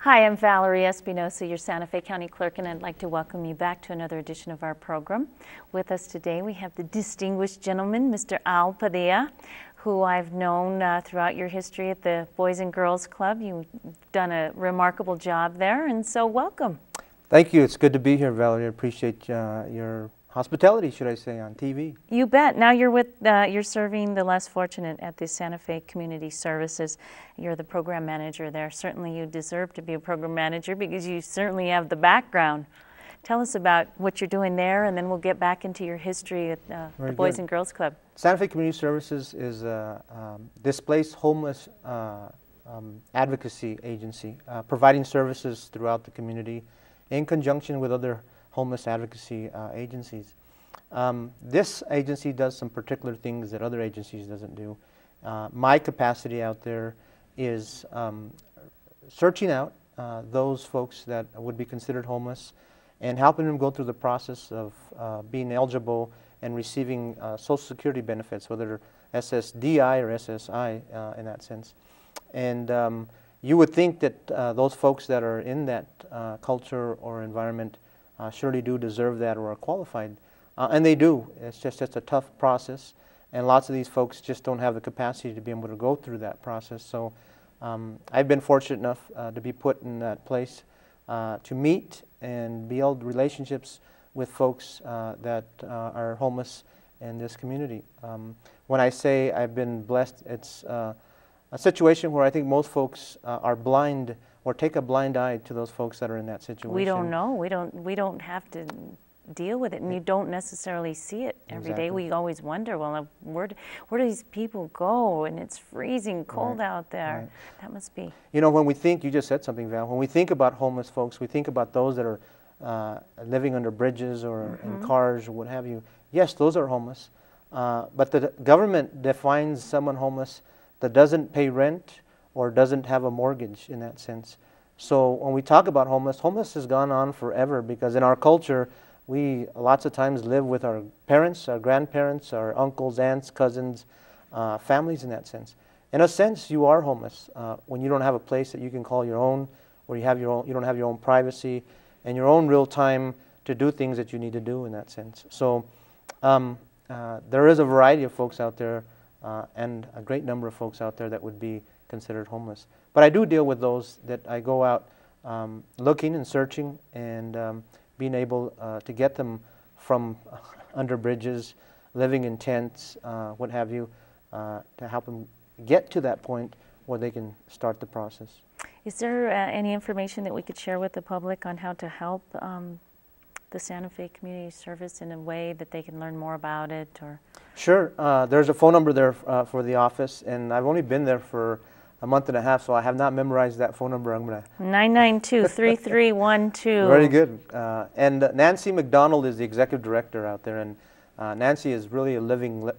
Hi, I'm Valerie Espinosa, your Santa Fe County Clerk, and I'd like to welcome you back to another edition of our program. With us today, we have the distinguished gentleman, Mr. Al Padilla, who I've known throughout your history at the Boys and Girls Club. You've done a remarkable job there, and so welcome. Thank you. It's good to be here, Valerie. I appreciate your hospitality, should I say, on TV. You bet. Now you're serving the less fortunate at the Santa Fe Community Services. You're the program manager there. Certainly you deserve to be a program manager because you certainly have the background. Tell us about what you're doing there, and then we'll get back into your history at the Boys and Girls Club. Santa Fe Community Services is a displaced homeless advocacy agency, providing services throughout the community in conjunction with other homeless advocacy agencies. This agency does some particular things that other agencies doesn't do. My capacity out there is searching out those folks that would be considered homeless and helping them go through the process of being eligible and receiving Social Security benefits, whether SSDI or SSI in that sense. And you would think that those folks that are in that culture or environment surely do deserve that or are qualified. And they do. It's just a tough process. And lots of these folks just don't have the capacity to be able to go through that process. So I've been fortunate enough to be put in that place to meet and build relationships with folks that are homeless in this community. When I say I've been blessed, it's a situation where I think most folks are blind or take a blind eye to those folks that are in that situation. We don't know. We don't have to deal with it, and you don't necessarily see it every day. We always wonder, well, where do these people go? And it's freezing cold out there. Right. That must be. You know, when we think, you just said something, Val, when we think about homeless folks, we think about those that are living under bridges or in cars or what have you. Yes, those are homeless. But the government defines someone homeless that doesn't pay rent or doesn't have a mortgage in that sense. So when we talk about homeless has gone on forever because in our culture, we lots of times live with our parents, our grandparents, our uncles, aunts, cousins, families in that sense. In a sense, you are homeless when you don't have a place that you can call your own, or you don't have your own privacy and your own real time to do things that you need to do in that sense. So there is a variety of folks out there and a great number of folks out there that would be considered homeless. But I do deal with those that I go out looking and searching and being able to get them from under bridges, living in tents, what have you, to help them get to that point where they can start the process. Is there any information that we could share with the public on how to help the Santa Fe Community Service in a way that they can learn more about it? Or Sure. There's a phone number there for the office, and I've only been there for a month and a half, so I have not memorized that phone number. I'm going to 992-3312. Very good. And Nancy McDonald is the executive director out there, and Nancy is really a living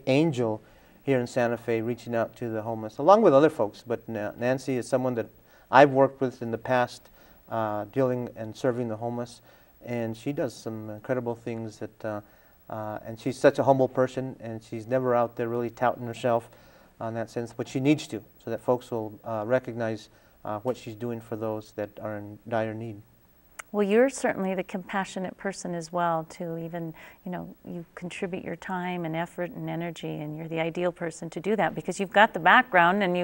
angel here in Santa Fe, reaching out to the homeless, along with other folks. But Nancy is someone that I've worked with in the past, dealing and serving the homeless, and she does some incredible things that. And she's such a humble person, and she's never out there really touting herself in that sense, but she needs to, so that folks will recognize what she's doing for those that are in dire need. Well, you're certainly the compassionate person as well, to even, you contribute your time and effort and energy, and you're the ideal person to do that because you've got the background, and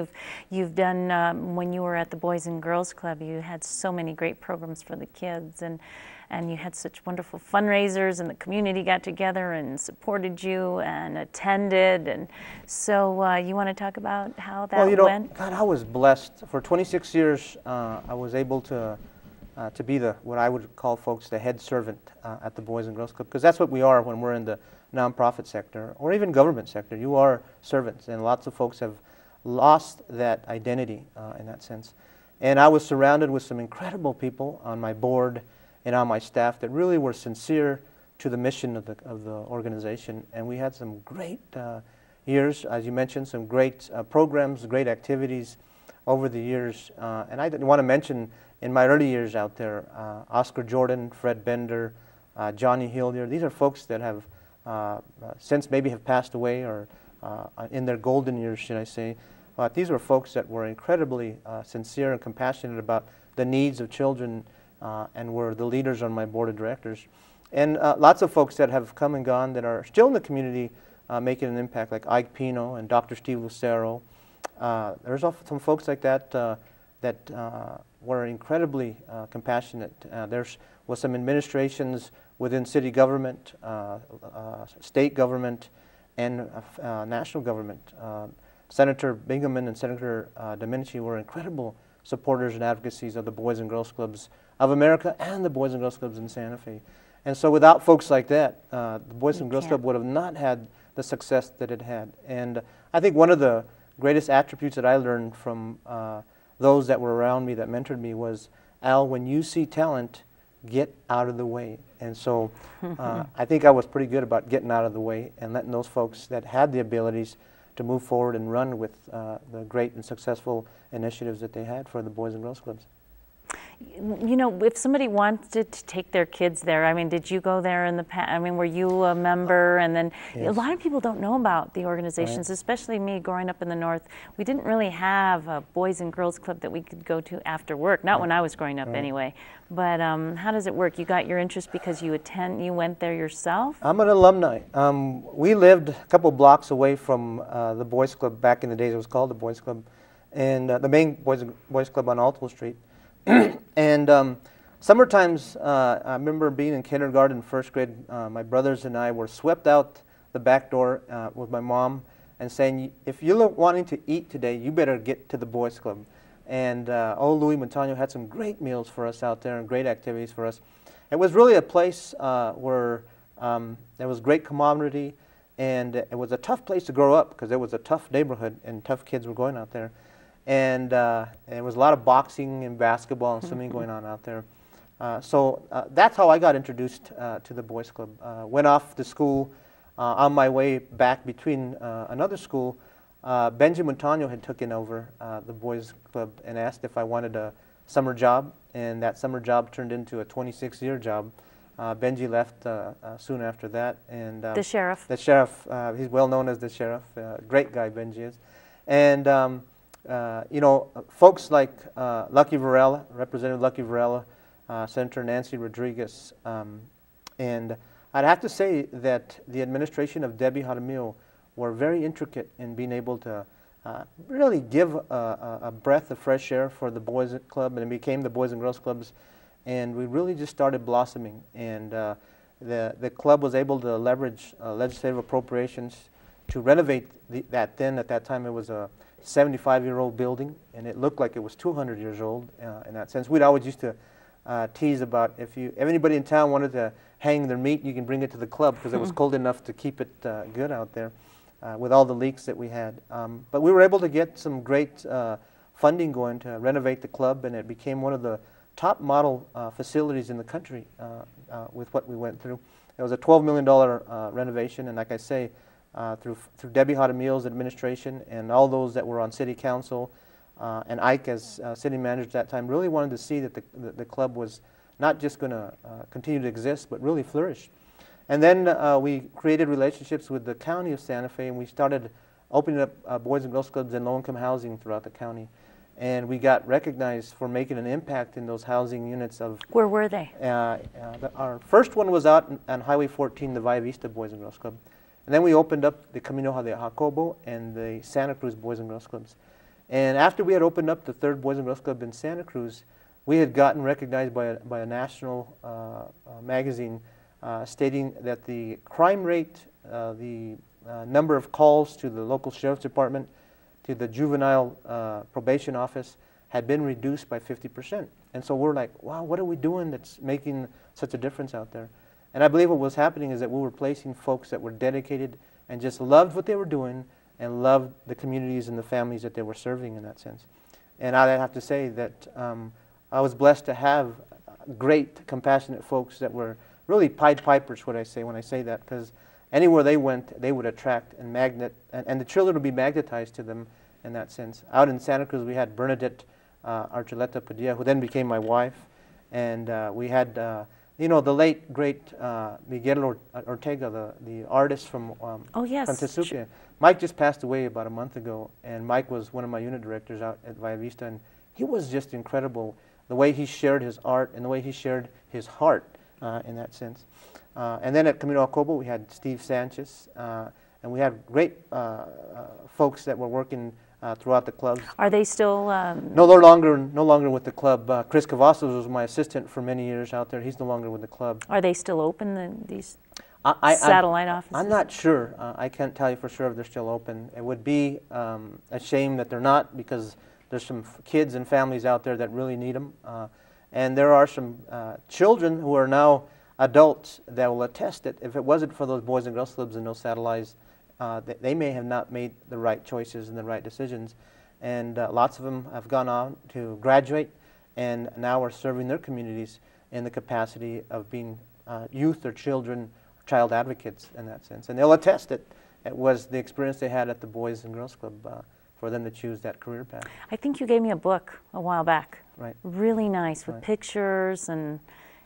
you've done, when you were at the Boys and Girls Club, you had so many great programs for the kids, and you had such wonderful fundraisers, and the community got together and supported you and attended. And so you want to talk about how that went? God, I was blessed. For 26 years, I was able to be what I would call folks the head servant at the Boys and Girls Club, because that's what we are when we're in the nonprofit sector or even government sector. You are servants, and lots of folks have lost that identity in that sense. And I was surrounded with some incredible people on my board and on my staff that really were sincere to the mission of the organization. And we had some great years, as you mentioned, some great programs, great activities over the years. And I didn't want to mention in my early years out there, Oscar Jordan, Fred Bender, Johnny Hillier. These are folks that have since maybe have passed away or in their golden years, should I say. But these were folks that were incredibly sincere and compassionate about the needs of children, and were the leaders on my board of directors. And lots of folks that have come and gone that are still in the community making an impact, like Ike Pino and Dr. Steve Lucero. There's some folks like that that were incredibly compassionate. Was some administrations within city government, state government, and national government. Senator Bingaman and Senator Domenici were incredible supporters and advocacies of the Boys and Girls Clubs of America and the Boys and Girls Clubs in Santa Fe. And so without folks like that, the Boys and Girls Club would have not had the success that it had. And I think one of the greatest attributes that I learned from those that were around me, that mentored me, was, Al, when you see talent, get out of the way. And so I think I was pretty good about getting out of the way and letting those folks that had the abilities to move forward and run with the great and successful initiatives that they had for the Boys and Girls Clubs. You know, if somebody wanted to take their kids there, I mean, did you go there in the past? I mean, were you a member? And then a lot of people don't know about the organizations, especially me growing up in the North. We didn't really have a Boys and Girls Club that we could go to after work, not when I was growing up anyway. But how does it work? You got your interest because you went there yourself? I'm an alumni. We lived a couple blocks away from the Boys Club. Back in the days, it was called the Boys Club, and the main Boys Club on Alto Street. And summer times, I remember being in kindergarten, first grade, my brothers and I were swept out the back door with my mom and saying, if you're wanting to eat today, you better get to the Boys Club. And old Louis Montano had some great meals for us out there and great activities for us. It was really a place where there was great camaraderie, and it was a tough place to grow up because it was a tough neighborhood and tough kids were going out there. And there was a lot of boxing and basketball and swimming going on out there. So that's how I got introduced to the Boys Club. Went off to school. On my way back between another school, Benji Montano had taken over the Boys Club and asked if I wanted a summer job, and that summer job turned into a 26-year job. Benji left soon after that. And the sheriff. The sheriff. He's well known as the sheriff. Great guy, Benji is. And you know, folks like Lucky Varela, Representative Lucky Varela, Senator Nancy Rodriguez, and I'd have to say that the administration of Debbie Jaramillo were very intricate in being able to really give a breath of fresh air for the Boys Club, and it became the Boys and Girls Clubs, and we really just started blossoming. And the club was able to leverage legislative appropriations to renovate at that time it was a 75-year-old building, and it looked like it was 200 years old in that sense. We'd always used to tease about if anybody in town wanted to hang their meat, you can bring it to the club because it was cold enough to keep it good out there with all the leaks that we had. But we were able to get some great funding going to renovate the club, and it became one of the top model facilities in the country with what we went through. It was a $12 million renovation, and like I say, through Debbie Jaramillo's administration and all those that were on city council, and Ike as city manager at that time really wanted to see that the club was not just going to continue to exist, but really flourish. And then we created relationships with the county of Santa Fe, and we started opening up Boys and Girls Clubs in low-income housing throughout the county. And we got recognized for making an impact in those housing units of... Where were they? Our first one was out on Highway 14, the Valle Vista Boys and Girls Club. And then we opened up the Camino de Jacobo and the Santa Cruz Boys and Girls Clubs. And after we had opened up the third Boys and Girls Club in Santa Cruz, we had gotten recognized by a national magazine stating that the crime rate, the number of calls to the local sheriff's department, to the juvenile probation office had been reduced by 50%. And so we're like, wow, what are we doing that's making such a difference out there? And I believe what was happening is that we were placing folks that were dedicated and just loved what they were doing and loved the communities and the families that they were serving in that sense. And I have to say that I was blessed to have great, compassionate folks that were really Pied Pipers, what I say when I say that, because anywhere they went, they would attract and and the children would be magnetized to them in that sense. Out in Santa Cruz, we had Bernadette Archuleta Padilla, who then became my wife, and we had you know, the late, great Miguel Ortega, the artist from Tesuque. Mike just passed away about a month ago, and Mike was one of my unit directors out at Valle Vista, and he was just incredible the way he shared his art and the way he shared his heart in that sense. And then at Camino Acobo, we had Steve Sanchez, and we had great folks that were working throughout the club. Are they still? No longer with the club. Chris Cavazos was my assistant for many years out there. He's no longer with the club. Are they still open, these satellite offices? I'm not sure. I can't tell you for sure if they're still open. It would be a shame that they're not, because there's some kids and families out there that really need them. And there are some children who are now adults that will attest that if it wasn't for those Boys and Girls Clubs and those satellites, they may have not made the right choices and the right decisions. And lots of them have gone on to graduate and now are serving their communities in the capacity of being youth or children, child advocates in that sense. And they'll attest that it was the experience they had at the Boys and Girls Club for them to choose that career path. I think you gave me a book a while back. Right. Really nice, with Right. pictures, and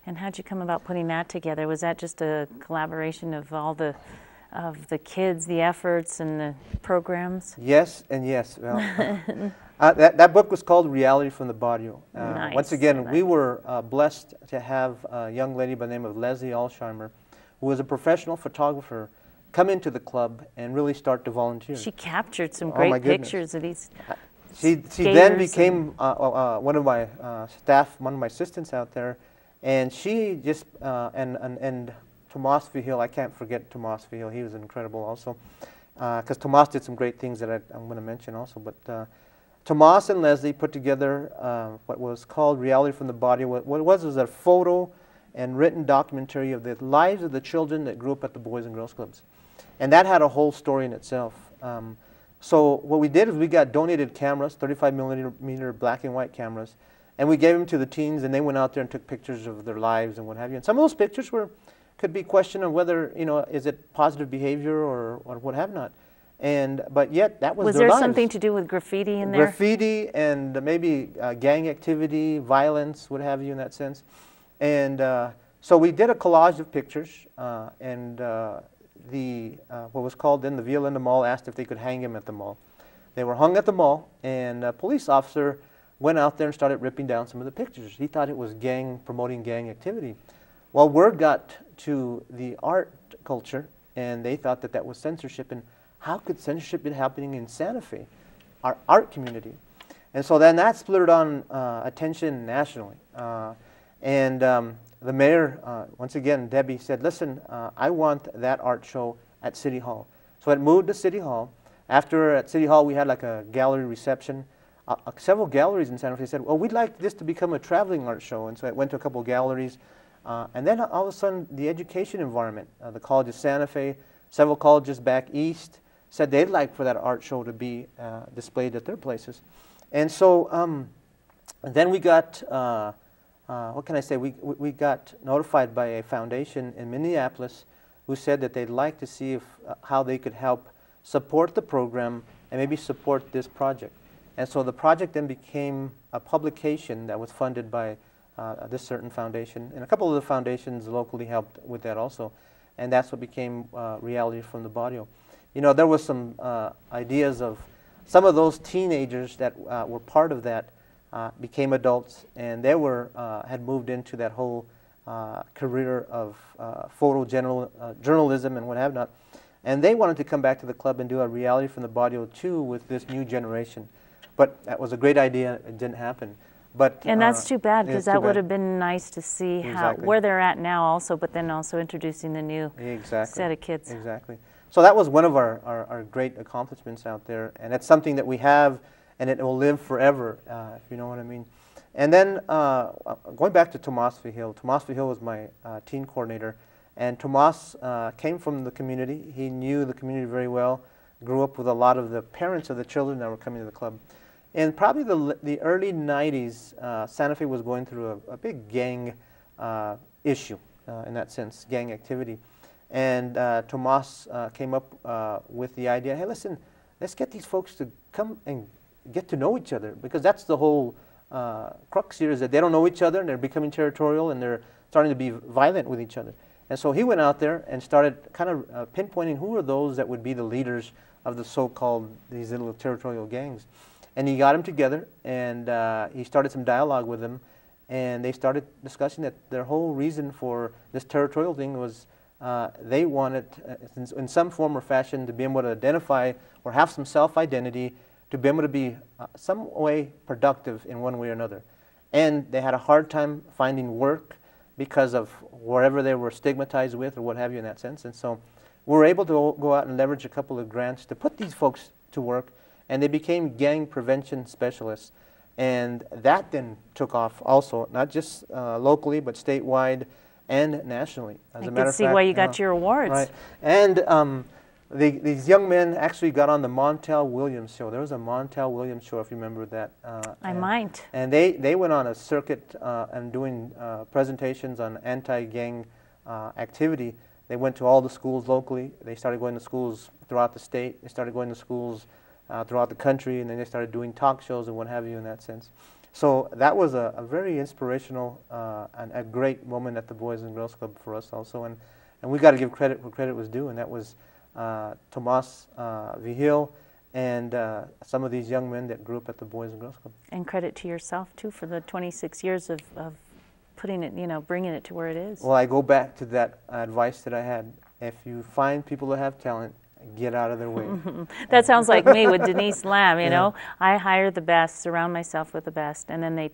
how'd you come about putting that together? Was that just a collaboration of all the kids, the efforts, and the programs? Yes and yes. Well, that book was called Reality from the Barrio. Nice. Once again, we were blessed to have a young lady by the name of Leslie Alsheimer, who was a professional photographer, come into the club and really start to volunteer. She captured some Oh, great my goodness. pictures of these She then became one of my staff, one of my assistants out there, and she just and Tomas Vigil, I can't forget Tomas Vigil. He was incredible also, because Tomas did some great things that I'm going to mention also. But Tomas and Leslie put together what was called Reality from the Body. What it was a photo and written documentary of the lives of the children that grew up at the Boys and Girls Clubs, and that had a whole story in itself. So what we did is we got donated cameras, 35 millimeter black and white cameras, and we gave them to the teens, and they went out there and took pictures of their lives and what have you. And some of those pictures could be questioned on whether, is it positive behavior or what have not. But yet that was their there lives. something to do with graffiti in there? Graffiti and maybe gang activity, violence, what have you in that sense. And so we did a collage of pictures, and what was called then the Violinda Mall asked if they could hang him at the mall. They were hung at the mall, and a police officer went out there and started ripping down some of the pictures. He thought it was promoting gang activity. Well, word got to the art culture, and they thought that was censorship. And how could censorship be happening in Santa Fe, our art community? And so then that split on attention nationally. The mayor, once again, Debbie, said, listen, I want that art show at City Hall. So it moved to City Hall. After at City Hall, we had like a gallery reception. Several galleries in Santa Fe said, well, we'd like this to become a traveling art show. And so it went to a couple of galleries. And then all of a sudden, the education environment, the College of Santa Fe, several colleges back east, said they'd like for that art show to be displayed at their places. And so then we got, what can I say, we got notified by a foundation in Minneapolis who said that they'd like to see how they could help support the program and maybe support this project. And so the project then became a publication that was funded by this certain foundation, and a couple of the foundations locally helped with that also, and that's what became Reality from the Barrio. There was some ideas of some of those teenagers that were part of that became adults, and they had moved into that whole career of journalism and what have not, and they wanted to come back to the club and do a Reality from the Barrio too with this new generation. But that was a great idea. It didn't happen. And that's too bad, because that would have been nice to see where they're at now also, but then also introducing the new set of kids. Exactly. So that was one of our great accomplishments out there, and it's something that we have, and it will live forever, if you know what I mean. And then going back to Tomas Vigil was my teen coordinator, and Tomas came from the community. He knew the community very well, grew up with a lot of the parents of the children that were coming to the club. In probably the early 90s, Santa Fe was going through a big gang issue in that sense, gang activity. And Tomas came up with the idea, hey, listen, let's get these folks to come and get to know each other, because that's the whole crux here, is that they don't know each other and they're becoming territorial and they're starting to be violent with each other. And so he went out there and started kind of pinpointing who are those that would be the leaders of the so-called, these little territorial gangs. And he got them together, and he started some dialogue with them, and they started discussing that their whole reason for this territorial thing was they wanted, in some form or fashion, to be able to identify or have some self-identity, to be able to be some way productive in one way or another. And they had a hard time finding work because of wherever they were stigmatized with or what have you in that sense. And so we were able to go out and leverage a couple of grants to put these folks to work, and they became gang prevention specialists. And that then took off also, not just locally, but statewide and nationally. As a matter of fact, I can see why you got your awards. Right. And these young men actually got on the Montel Williams show. There was a Montel Williams show, if you remember that. I might. And they went on a circuit and doing presentations on anti-gang activity. They went to all the schools locally. They started going to schools throughout the state. They started going to schools throughout the country, and then they started doing talk shows and what have you in that sense. So that was a very inspirational and a great moment at the Boys and Girls Club for us also. And we got to give credit where credit was due, and that was Tomas Vigil and some of these young men that grew up at the Boys and Girls Club. And credit to yourself, too, for the 26 years of putting it, bringing it to where it is. Well, I go back to that advice that I had. If you find people that have talent, get out of their way. That sounds like me with Denise Lamb, you know. I hire the best, surround myself with the best, and then they,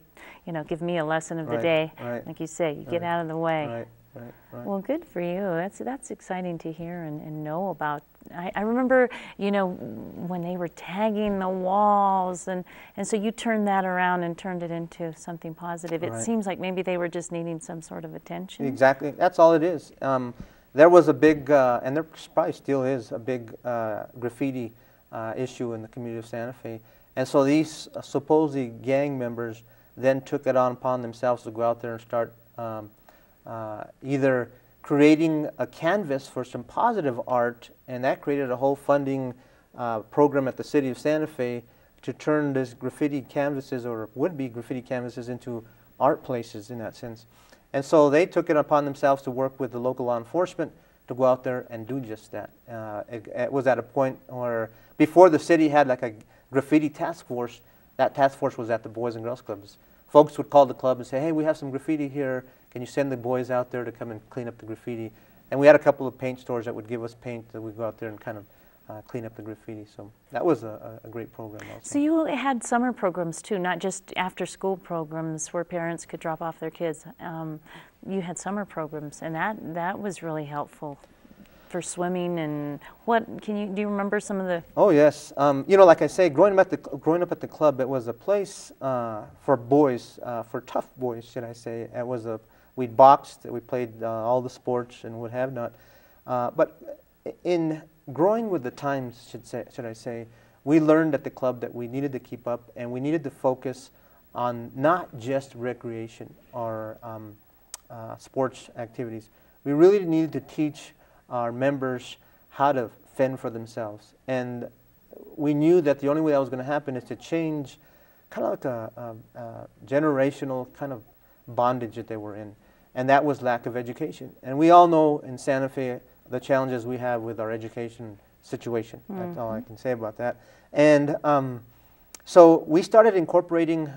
give me a lesson of the day. Right. Like you say, you get out of the way. Right. Well, good for you. That's exciting to hear and know about. I remember, when they were tagging the walls, and so you turned that around and turned it into something positive. It seems like maybe they were just needing some sort of attention. Exactly. That's all it is. There was a big, and there probably still is, a big graffiti issue in the community of Santa Fe. And so these supposedly gang members then took it on upon themselves to go out there and start either creating a canvas for some positive art, and that created a whole funding program at the city of Santa Fe to turn this graffiti canvases, or would-be graffiti canvases, into art places in that sense. And so they took it upon themselves to work with the local law enforcement to go out there and do just that. It was at a point where, before the city had like a graffiti task force, that task force was at the Boys and Girls Clubs. Folks would call the club and say, hey, we have some graffiti here. Can you send the boys out there to come and clean up the graffiti? And we had a couple of paint stores that would give us paint that we'd go out there and kind of clean up the graffiti. So that was a great program also. So you had summer programs too, not just after school programs where parents could drop off their kids. You had summer programs, and that was really helpful for swimming. And do you remember some of the? Oh yes, like I say, growing up at the club, it was a place for boys, for tough boys, should I say. It was we boxed, we played all the sports and what have not. But in growing with the times, should I say, we learned at the club that we needed to keep up, and we needed to focus on not just recreation or sports activities. We really needed to teach our members how to fend for themselves. And we knew that the only way that was going to happen is to change kind of like a generational kind of bondage that they were in. And that was lack of education. And we all know in Santa Fe the challenges we have with our education situation. That's all I can say about that. And so we started incorporating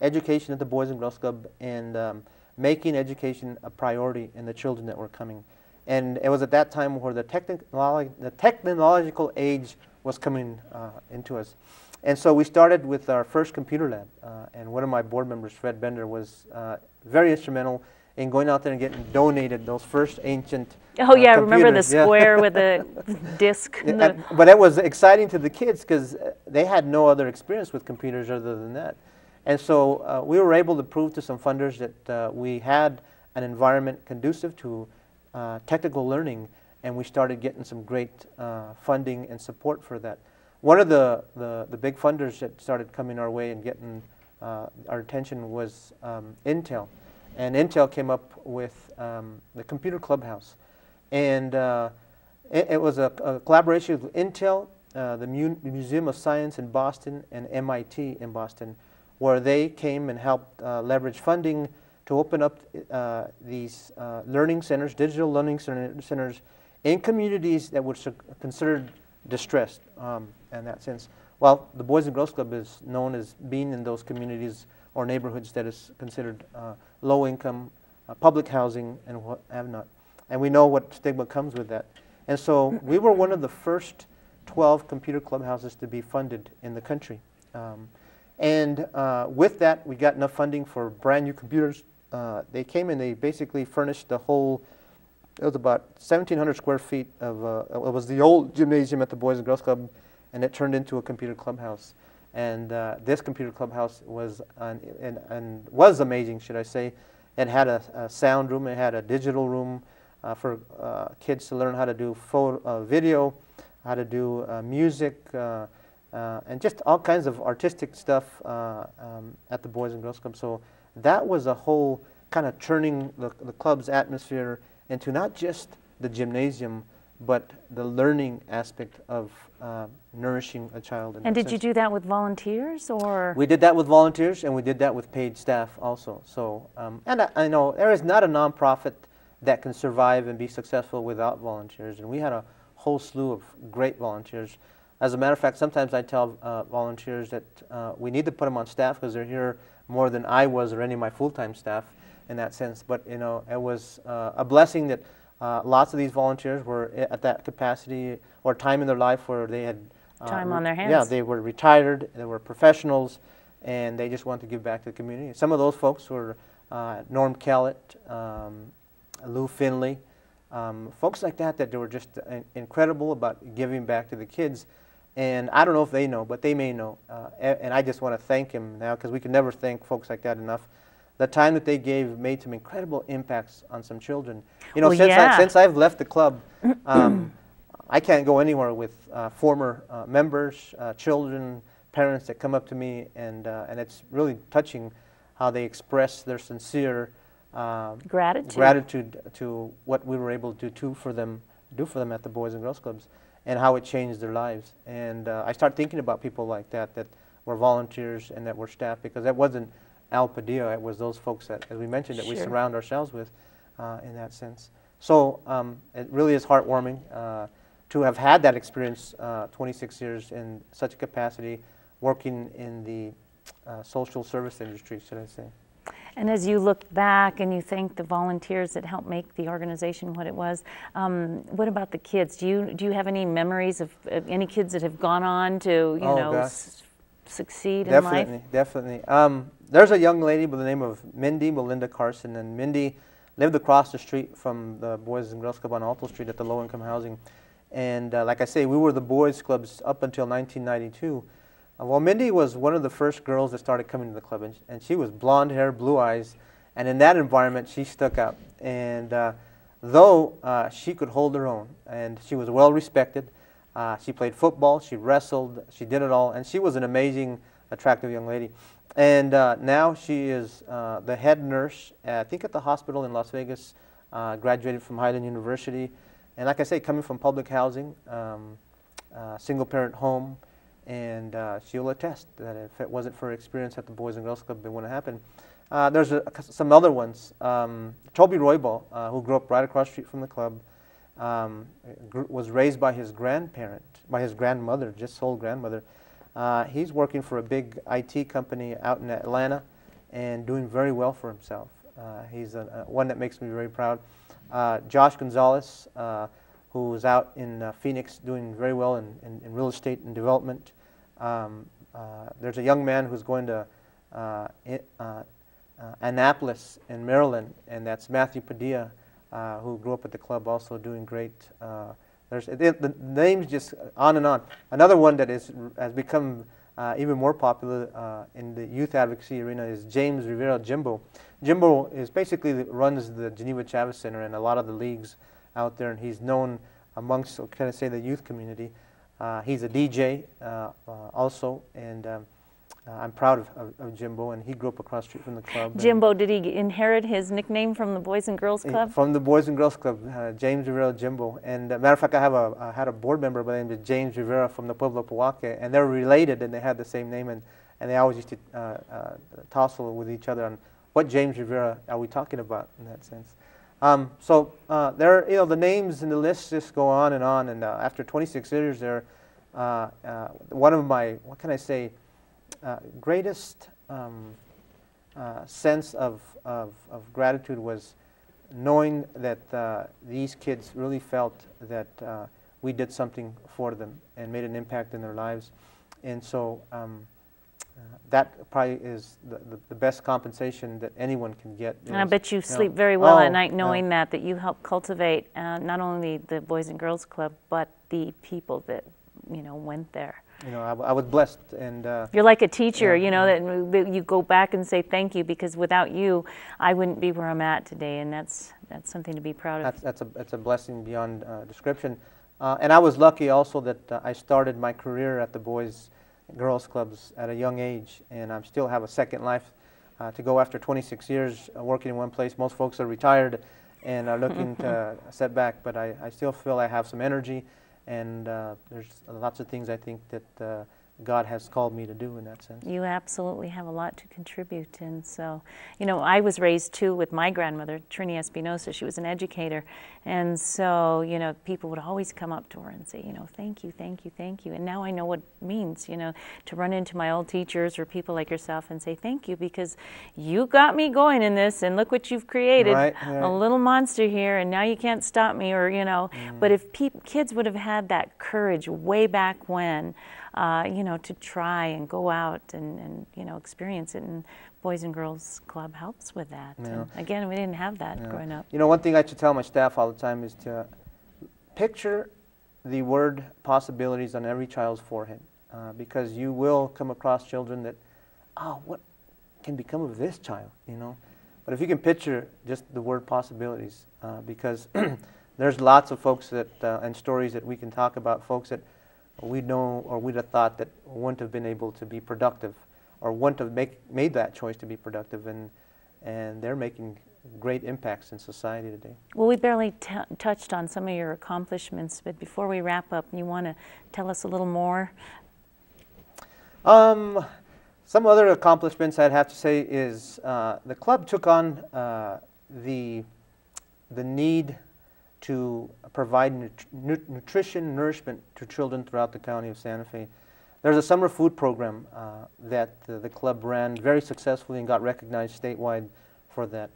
education at the Boys and Girls Club, and making education a priority in the children that were coming. And it was at that time where the technological age was coming into us. And so we started with our first computer lab. And one of my board members, Fred Bender, was very instrumental in going out there and getting donated those first ancient Oh yeah, I remember the square with the disc. But it was exciting to the kids because they had no other experience with computers other than that. And so we were able to prove to some funders that we had an environment conducive to technical learning, and we started getting some great funding and support for that. One of the big funders that started coming our way and getting our attention was Intel. And Intel came up with the Computer Clubhouse. And it was a collaboration with Intel, the Museum of Science in Boston, and MIT in Boston, where they came and helped leverage funding to open up these learning centers, digital learning centers, in communities that were considered distressed in that sense. well, the Boys and Girls Club is known as being in those communities or neighborhoods that is considered low income, public housing, and what have not. And we know what stigma comes with that. And so we were one of the first 12 computer clubhouses to be funded in the country. And with that, we got enough funding for brand new computers. They came and they basically furnished the whole, it was about 1,700 square feet of, it was the old gymnasium at the Boys and Girls Club, and it turned into a computer clubhouse. And this computer clubhouse was, and was amazing, should I say. It had a sound room, it had a digital room for kids to learn how to do video, how to do music, and just all kinds of artistic stuff at the Boys and Girls Club. So that was a whole kind of turning the club's atmosphere into not just the gymnasium, but the learning aspect of nourishing a child. And did you do that with volunteers, or? We did that with volunteers, and we did that with paid staff also. So, and I know there is not a nonprofit that can survive and be successful without volunteers, and we had a whole slew of great volunteers. As a matter of fact, sometimes I tell volunteers that we need to put them on staff because they're here more than I was or any of my full-time staff in that sense. But you know, it was a blessing that lots of these volunteers were at that capacity or time in their life where they had time on their hands. Yeah, they were retired, they were professionals, and they just wanted to give back to the community. Some of those folks were Norm Kellett, Lou Finley, folks like that that were just incredible about giving back to the kids. And I don't know if they know, but they may know. And I just want to thank him now, because we can never thank folks like that enough. The time that they gave made some incredible impacts on some children. You know, well, since I've left the club, I can't go anywhere with former members, children, parents that come up to me, and it's really touching how they express their sincere gratitude to what we were able to do for them at the Boys and Girls Clubs, and how it changed their lives. And I start thinking about people like that were volunteers and that were staff, because that wasn't Al Padilla, it was those folks that, as we mentioned, that we surround ourselves with in that sense. So it really is heartwarming to have had that experience 26 years in such a capacity, working in the social service industry, should I say. And as you look back and you thank the volunteers that helped make the organization what it was, what about the kids? Do you have any memories of any kids that have gone on to succeed in life? Definitely. There's a young lady by the name of Melinda Carson, and Mindy lived across the street from the Boys and Girls Club on Alto Street at the low-income housing. And like I say, we were the boys clubs up until 1992. Well, Mindy was one of the first girls that started coming to the club, and she was blonde hair, blue eyes, and in that environment she stuck out. And though she could hold her own, and she was well respected, she played football, she wrestled, she did it all, and she was an amazing, attractive young lady. And now she is the head nurse, I think at the hospital in Las Vegas, graduated from Highland University, and like I say, coming from public housing, single-parent home. And she'll attest that if it wasn't for her experience at the Boys and Girls Club, it wouldn't happen. There's some other ones. Toby Roybal, who grew up right across the street from the club, was raised by his grandmother, just sole grandmother. He's working for a big IT company out in Atlanta and doing very well for himself. He's one that makes me very proud. Josh Gonzalez, who's out in Phoenix doing very well in real estate and development. There's a young man who's going to Annapolis in Maryland, and that's Matthew Padilla, who grew up at the club, also doing great. The names just on and on. Another one that has become even more popular in the youth advocacy arena is James Rivera Jimbo. Jimbo is basically runs the Geneva Chavez Center and a lot of the leagues out there, and he's known amongst, can I say, the youth community. He's a DJ also, and I'm proud of Jimbo, and he grew up across the street from the club. Jimbo, did he inherit his nickname from the Boys and Girls Club? From the Boys and Girls Club, James Rivera Jimbo. And matter of fact, I had a board member by the name of James Rivera from the Pueblo Pohuaque, and they're related, and they had the same name, and they always used to tussle with each other on what James Rivera are we talking about in that sense. So the names and the lists just go on, and after 26 years there, one of my, what can I say, greatest sense of gratitude was knowing that these kids really felt that we did something for them and made an impact in their lives. And so that probably is the best compensation that anyone can get. And I bet you sleep very well at night knowing that you help cultivate not only the Boys and Girls Club, but the people that, went there. I was blessed, and you're like a teacher, that you go back and say thank you, because without you, I wouldn't be where I'm at today, and that's something to be proud of. That's a blessing beyond description. And I was lucky also that I started my career at the Boys and Girls Clubs at a young age, and I still have a second life to go after 26 years working in one place. Most folks are retired and are looking to set back, but I still feel I have some energy. And there's lots of things I think that God has called me to do in that sense. You absolutely have a lot to contribute. And so, I was raised too with my grandmother, Trini Espinosa. She was an educator. And so, people would always come up to her and say, thank you, thank you, thank you. And now I know what it means, to run into my old teachers or people like yourself and say thank you, because you got me going in this, and look what you've created. Right. A little monster here, and now you can't stop me, or, But if kids would have had that courage way back when, to try and go out and experience it. And Boys and Girls Club helps with that. Yeah. And again, we didn't have that growing up. One thing I should tell my staff all the time is to picture the word possibilities on every child's forehead, because you will come across children that, what can become of this child, But if you can picture just the word possibilities, because there's lots of folks that and stories that we can talk about, folks that we know or we'd have thought that wouldn't have been able to be productive, or wouldn't have made that choice to be productive, and they're making great impacts in society today. Well, we barely touched on some of your accomplishments, but before we wrap up, you want to tell us a little more? Some other accomplishments I'd have to say is the club took on the need to provide nutrition, nourishment to children throughout the county of Santa Fe. There's a summer food program that the club ran very successfully and got recognized statewide for that.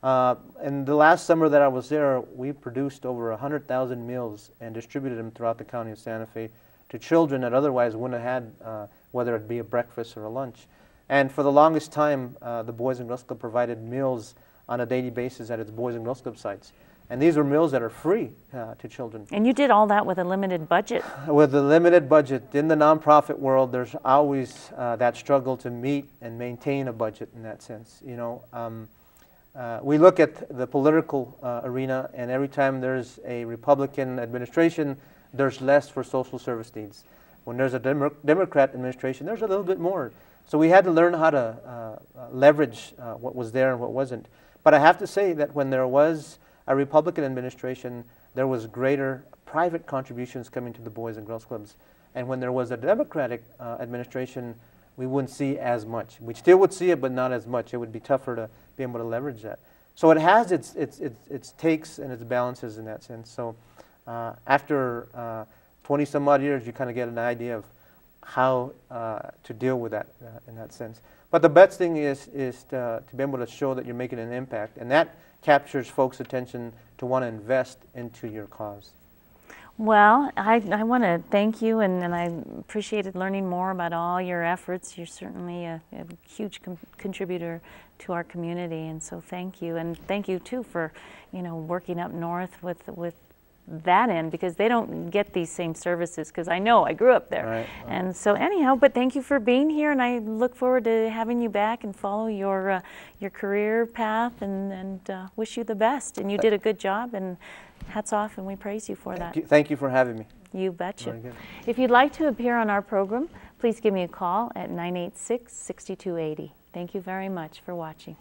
And the last summer that I was there, we produced over 100,000 meals and distributed them throughout the county of Santa Fe to children that otherwise wouldn't have had, whether it be a breakfast or a lunch. And for the longest time, the Boys and Girls Club provided meals on a daily basis at its Boys and Girls Club sites. And these are meals that are free to children. And you did all that with a limited budget. With a limited budget. In the nonprofit world, there's always that struggle to meet and maintain a budget in that sense. We look at the political arena, and every time there's a Republican administration, there's less for social service needs. When there's a Democrat administration, there's a little bit more. So we had to learn how to leverage what was there and what wasn't. But I have to say that when there was a Republican administration, there was greater private contributions coming to the Boys and Girls Clubs. And when there was a Democratic administration, we wouldn't see as much. We still would see it, but not as much. It would be tougher to be able to leverage that. So it has its takes and its balances in that sense. So after 20 some odd years, you kind of get an idea of how to deal with that in that sense. But the best thing is to be able to show that you're making an impact, and that captures folks' attention to want to invest into your cause. Well, I want to thank you, and I appreciated learning more about all your efforts. You're certainly a huge contributor to our community, and so thank you. And thank you too for, working up north with that end, because they don't get these same services, because I know I grew up there. Right. And so anyhow, but thank you for being here, and I look forward to having you back and follow your career path, and wish you the best. And you did a good job, and hats off, and we praise you for that. Thank you for having me. You betcha. If you'd like to appear on our program, please give me a call at 986-6280. Thank you very much for watching.